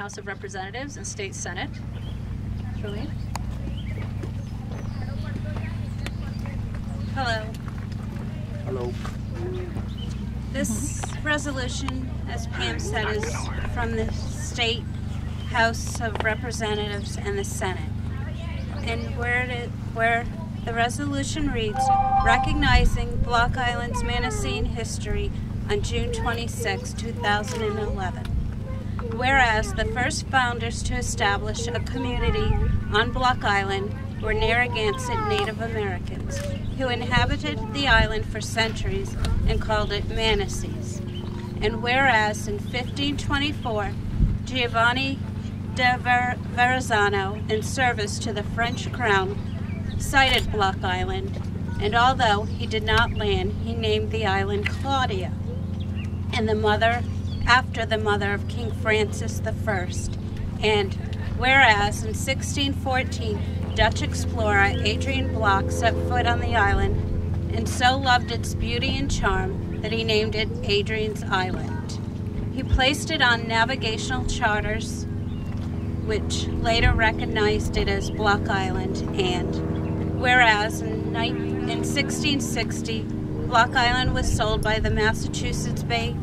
House of Representatives and State Senate. Charlene? Hello. Hello. This resolution, as Pam said, is from the State House of Representatives and the Senate. And where the resolution reads, recognizing Block Island's Manistee history on June 26, 2011. Whereas the first founders to establish a community on Block Island were Narragansett Native Americans, who inhabited the island for centuries and called it Manasees. And whereas in 1524, Giovanni de Verrazano, in service to the French crown, sighted Block Island, and although he did not land, he named the island Claudia, and after the mother of King Francis I. And whereas in 1614, Dutch explorer Adrian Block set foot on the island and so loved its beauty and charm that he named it Adrian's Island. He placed it on navigational charters, which later recognized it as Block Island, and whereas in 1660, Block Island was sold by the Massachusetts Bay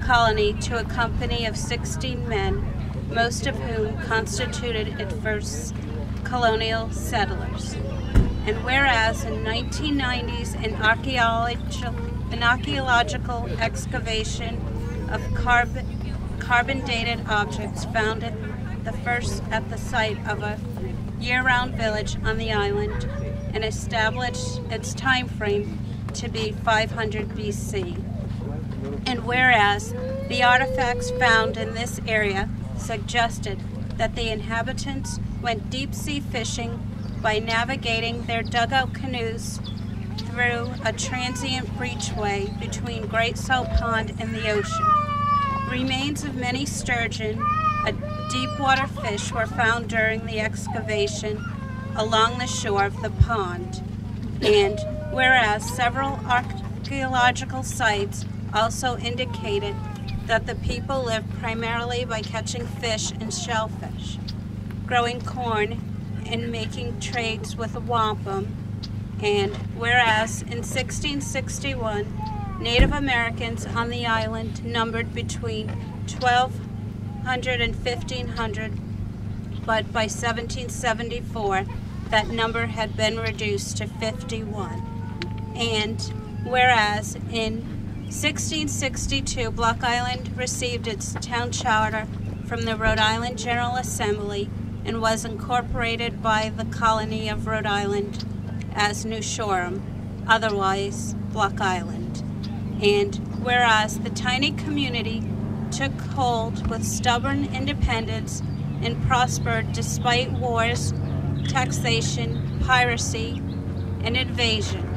Colony to a company of 16 men, most of whom constituted its first colonial settlers. And whereas in 1990s, an archaeological excavation of carbon-dated objects found it the first at the site of a year-round village on the island and established its time frame to be 500 BC. And whereas the artifacts found in this area suggested that the inhabitants went deep-sea fishing by navigating their dugout canoes through a transient breachway between Great Salt Pond and the ocean. Remains of many sturgeon, a deep-water fish, were found during the excavation along the shore of the pond. And whereas several archaeological sites also indicated that the people lived primarily by catching fish and shellfish, growing corn, and making trades with wampum. And whereas in 1661, Native Americans on the island numbered between 1,200 and 1,500, but by 1774, that number had been reduced to 51. And whereas in 1662, Block Island received its town charter from the Rhode Island General Assembly and was incorporated by the colony of Rhode Island as New Shoreham, otherwise Block Island. And whereas the tiny community took hold with stubborn independence and prospered despite wars, taxation, piracy, and invasion.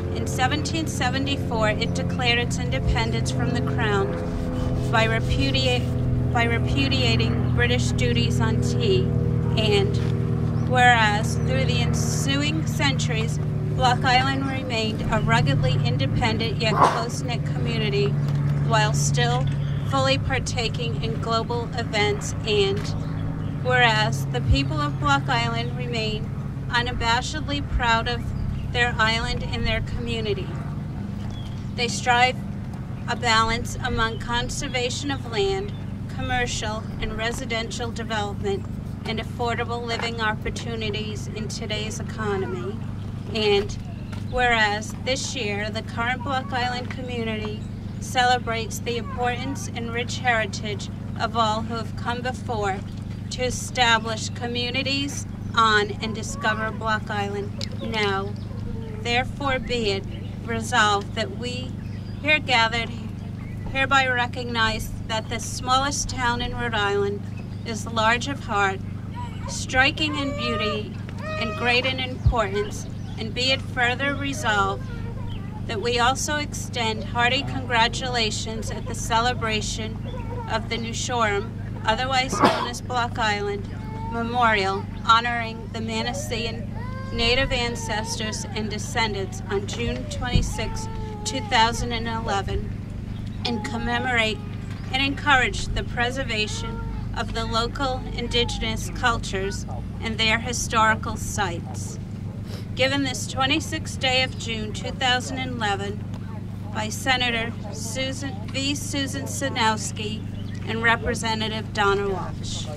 In 1774, it declared its independence from the Crown by repudiating British duties on tea, and whereas through the ensuing centuries, Block Island remained a ruggedly independent yet close-knit community while still fully partaking in global events, and whereas the people of Block Island remain unabashedly proud of their island and their community. They strive a balance among conservation of land, commercial and residential development, and affordable living opportunities in today's economy. And whereas this year the current Block Island community celebrates the importance and rich heritage of all who have come before to establish communities on and discover Block Island. Now, therefore be it resolved that we here gathered hereby recognize that the smallest town in Rhode Island is large of heart, striking in beauty, and great in importance, and be it further resolved that we also extend hearty congratulations at the celebration of the New Shoreham, otherwise known as Block Island, Memorial, honoring the Manistee Native ancestors and descendants on June 26, 2011, and commemorate and encourage the preservation of the local indigenous cultures and their historical sites. Given this 26th day of June 2011 by Senator Susan Sanowski and Representative Donna Walsh.